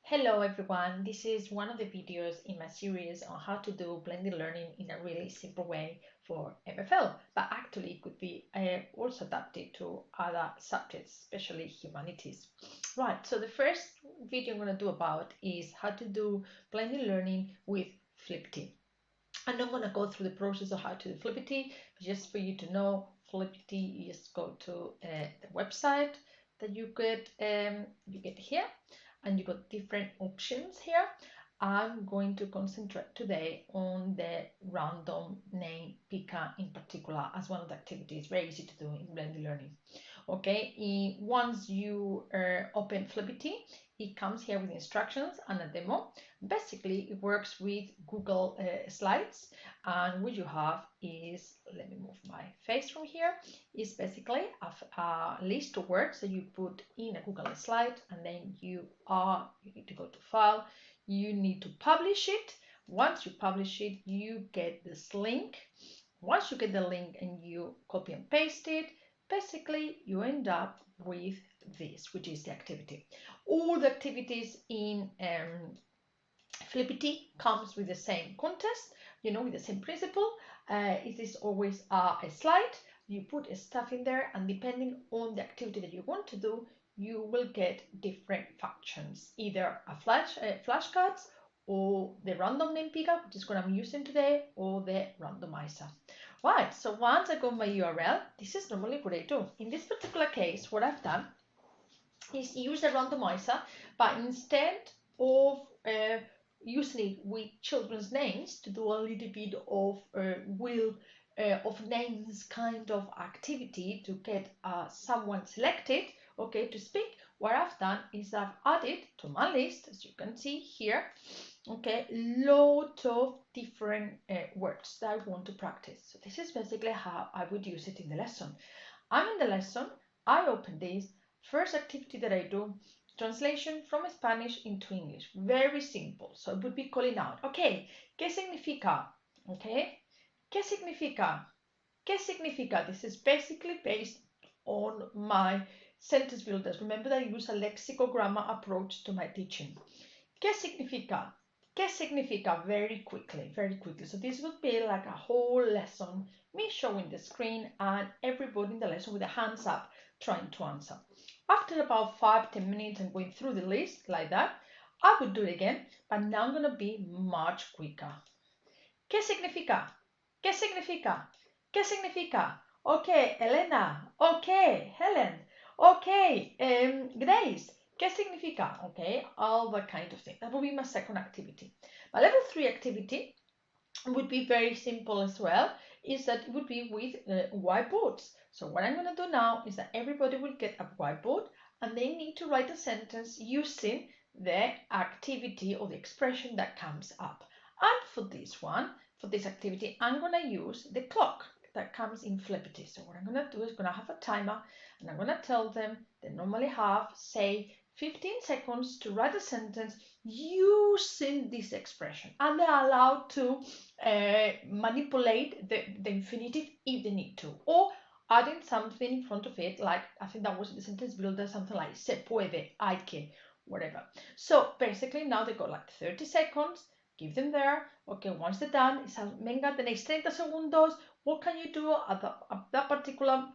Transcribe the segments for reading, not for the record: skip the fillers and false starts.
Hello everyone, this is one of the videos in my series on how to do blended learning in a really simple way for MFL, but actually it could be also adapted to other subjects, especially humanities. Right, so the first video I'm going to do about is how to do blended learning with Flippity. I'm not going to go through the process of how to do Flippity, but just for you to know, Flippity, you just go to the website that you get here, and you got different options here. I'm going to concentrate today on the random name picker in particular as one of the activities. Very easy to do in blended learning. Okay, once you open Flippity, it comes here with instructions and a demo. Basically, it works with Google Slides, and what you have is, let me move my face from here, is basically a list of words that you put in a Google slide, and then you need to go to File, you need to publish it. Once you publish it, you get this link. Once you get the link and you copy and paste it, basically you end up with this, which is the activity. All the activities in Flippity comes with the same contest, with the same principle. It is always a slide. You put stuff in there, and depending on the activity that you want to do, you will get different functions, either a flashcards or the random name picker, which is what I'm using today, or the randomizer. Right, so once I got my URL, this is normally what I do. In this particular case, what I've done is use the randomizer, but instead of using it with children's names to do a little bit of wheel of names kind of activity to get someone selected, okay, to speak, what I've done is I've added to my list, as you can see here, okay, lot of different words that I want to practice. So this is basically how I would use it in the lesson. I'm in the lesson, I open this. First activity that I do, translation from Spanish into English. Very simple. So it would be calling out. Okay, ¿qué significa? Okay, ¿qué significa? ¿Qué significa? This is basically based on my sentence builders. Remember that I use a lexicogrammar approach to my teaching. ¿Qué significa? ¿Qué significa? Very quickly, very quickly. So this would be like a whole lesson, me showing the screen and everybody in the lesson with their hands up trying to answer. After about 5-10 minutes and going through the list like that, I would do it again, but now I'm going to be much quicker. ¿Qué significa? ¿Qué significa? ¿Qué significa? Okay, Elena. Okay, Helen. Okay, Grace. ¿Qué significa? Okay, all that kind of thing. That will be my second activity. My level 3 activity would be very simple as well, is that it would be with whiteboards. So what I'm going to do now is that everybody will get a whiteboard and they need to write a sentence using the activity or the expression that comes up. And for this one, for this activity, I'm going to use the clock that comes in Flippity. So what I'm going to do is going to have a timer, and I'm going to tell them they normally have, say, 15 seconds to write a sentence using this expression, and they're allowed to manipulate the infinitive if they need to, or adding something in front of it, like I think that was the sentence builder, something like se puede, hay que, whatever. So basically now they got like 30 seconds, give them there. Okay, once they're done, it's venga, tenéis 30 segundos. What can you do at that particular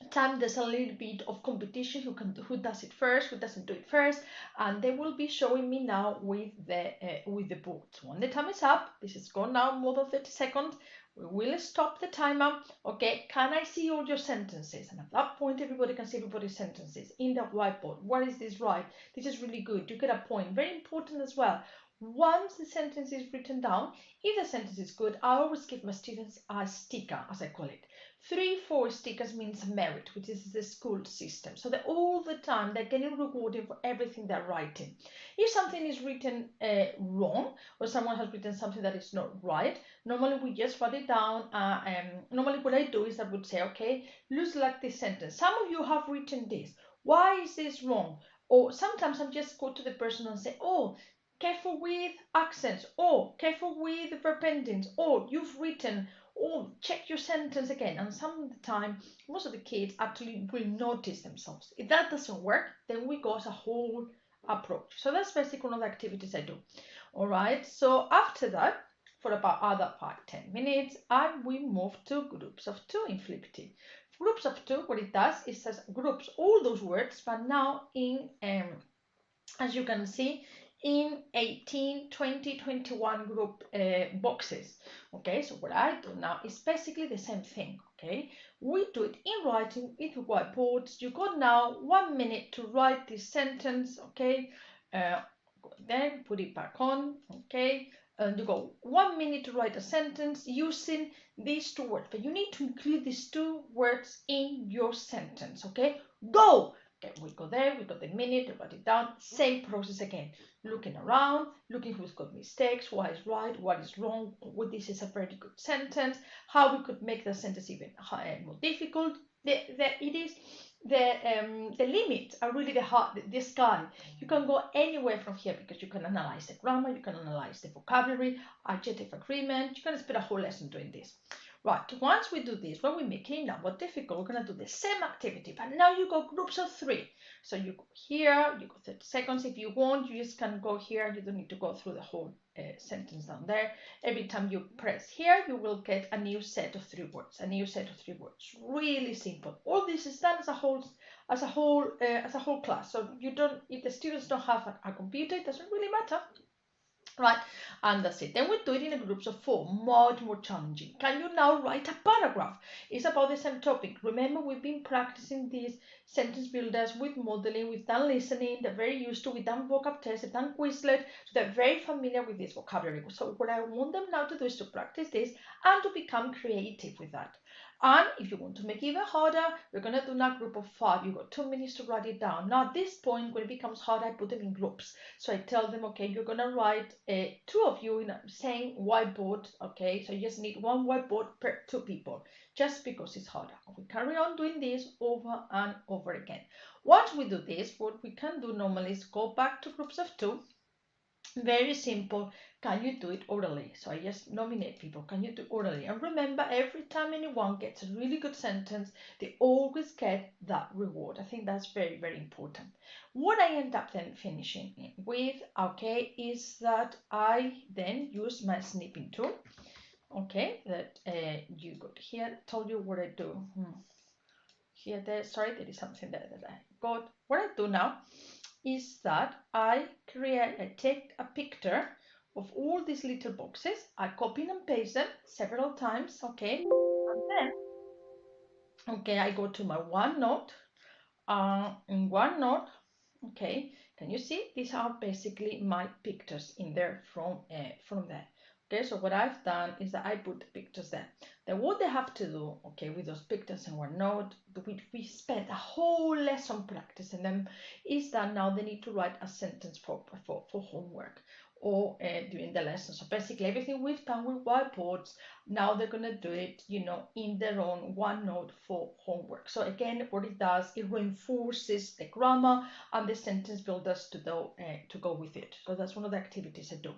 time? There's a little bit of competition, who does it first, who doesn't do it first, and they will be showing me now with the board. When the time is up, this is gone now more than 30 seconds, we will stop the timer. Okay, can I see all your sentences? And at that point everybody can see everybody's sentences in the whiteboard. What is this right? This is really good, you get a point. Very important as well, once the sentence is written down, if the sentence is good, I always give my students a sticker, as I call it. 3-4 stickers means merit, which is the school system. So that all the time they're getting rewarded for everything they're writing. If something is written wrong, or someone has written something that is not right, normally we just write it down. Normally what I do is I would say, okay, looks like this sentence. Some of you have written this. Why is this wrong? Or sometimes I just go to the person and say, oh, careful with accents, or careful with verb endings, or you've written, or check your sentence again. And some of the time, most of the kids actually will notice themselves. If that doesn't work, then we go as a whole approach. So that's basically one of the activities I do. All right, so after that, for about other 5-10 minutes, we move to groups of two in Flippity. Groups of two, what it does is says groups all those words, but now in as you can see, in 18, 20, 21 group boxes. Okay, so what I do now is basically the same thing. Okay, we do it in writing with whiteboards. You got now 1 minute to write this sentence. Okay, then put it back on. Okay, and you got 1 minute to write a sentence using these two words, but you need to include these two words in your sentence. Okay, go. Okay, we go there, we got the minute, write it down, same process again. Looking around, looking who's got mistakes, what is right, what is wrong, what this is a very good sentence, how we could make the sentence even more difficult. The limits are really the sky. You can go anywhere from here because you can analyze the grammar, you can analyze the vocabulary, adjective agreement, you can spend a whole lesson doing this. Right, once we do this, when we make it now more difficult, we're going to do the same activity, but now you go groups of three. So you go here, you go 30 seconds. If you want, you just can go here. You don't need to go through the whole sentence down there. Every time you press here, you will get a new set of 3 words, a new set of 3 words. Really simple. All this is done as a whole class. So you don't, if the students don't have a computer, it doesn't really matter. Right, and that's it. Then we do it in groups of 4, much more challenging. Can you now write a paragraph? It's about the same topic. Remember, we've been practicing these sentence builders with modeling, we've done listening, they're very used to, we've done vocab tests, we've done Quizlet, so they're very familiar with this vocabulary. So what I want them now to do is to practice this and to become creative with that. And if you want to make it even harder, we're going to do now a group of 5. You've got 2 minutes to write it down. Now at this point, when it becomes hard, I put them in groups. So I tell them, okay, you're going to write 2 of you in a same whiteboard. Okay, so you just need 1 whiteboard per 2 people, just because it's harder. We carry on doing this over and over again. Once we do this, what we can do normally is go back to groups of 2. Very simple. Can you do it orally? So I just nominate people. Can you do orally? And remember, every time anyone gets a really good sentence, they always get that reward. I think that's very, very important. What I end up then finishing with, okay, is that I then use my snipping tool. Okay, that you got here. Told you what I do. Here, sorry, there is something there that I got. What I do now is that I take a picture of all these little boxes. I copy and paste them several times, okay? And then, okay, I go to my OneNote. In OneNote, okay, can you see? These are basically my pictures in there from there. Okay, so what I've done is that I put the pictures there. Then what they have to do, okay, with those pictures in OneNote, we spent a whole lesson practicing them, is that now they need to write a sentence for homework or during the lesson. So basically everything we've done with whiteboards, now they're going to do it, you know, in their own OneNote for homework. So again, what it does, it reinforces the grammar and the sentence builders to go with it. So that's one of the activities I do.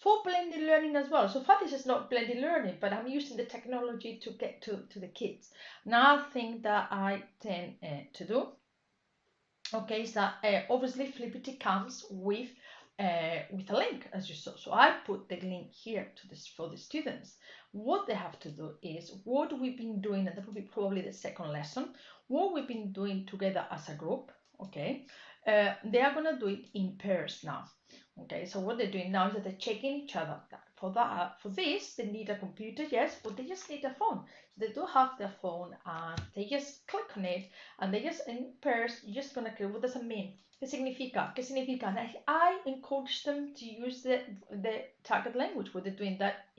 For blended learning as well. So far this is not blended learning, but I'm using the technology to get to the kids. Another thing that I tend to do, okay, is that obviously Flippity comes with a link, as you saw. So I put the link here for the students. What they have to do is what we've been doing, and that will be probably the second lesson, what we've been doing together as a group, okay, they are going to do it in pairs now. Okay, so what they're doing now is that they're checking each other. For this, they need a computer, yes, but they just need a phone. So they do have their phone, and they just click on it, and they just in pairs. You're just gonna click. What does it mean? ¿Qué significa? ¿Qué significa? And I encourage them to use the target language where they're doing that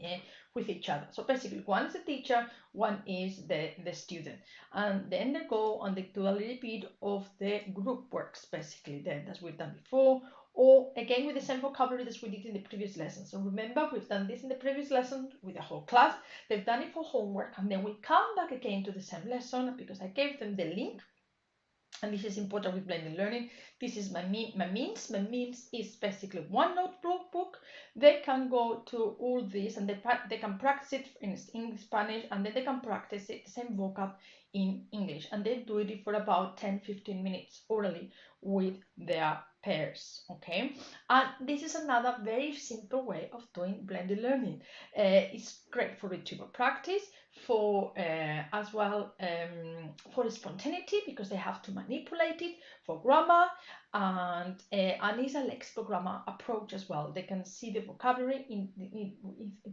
with each other. So basically, one is the teacher, one is the student, and then they go and they do a little bit of the group works, basically. Then as we've done before. Or again with the same vocabulary as we did in the previous lesson. So remember, we've done this in the previous lesson with the whole class. They've done it for homework, and then we come back again to the same lesson because I gave them the link. And this is important with blended learning. This is my means. My means is basically one notebook. They can go to all this and they can practice it in Spanish, and then they can practice it, the same vocab, in English. And they do it for about 10-15 minutes orally. with their peers. Okay, and this is another very simple way of doing blended learning. It's great for retrieval practice, for as well for spontaneity, because they have to manipulate it, for grammar, and it's a lexicographic approach as well. They can see the vocabulary in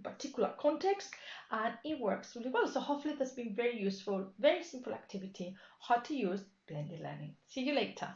particular context, and it works really well. So hopefully that's been very useful, very simple activity, how to use blended learning. See you later.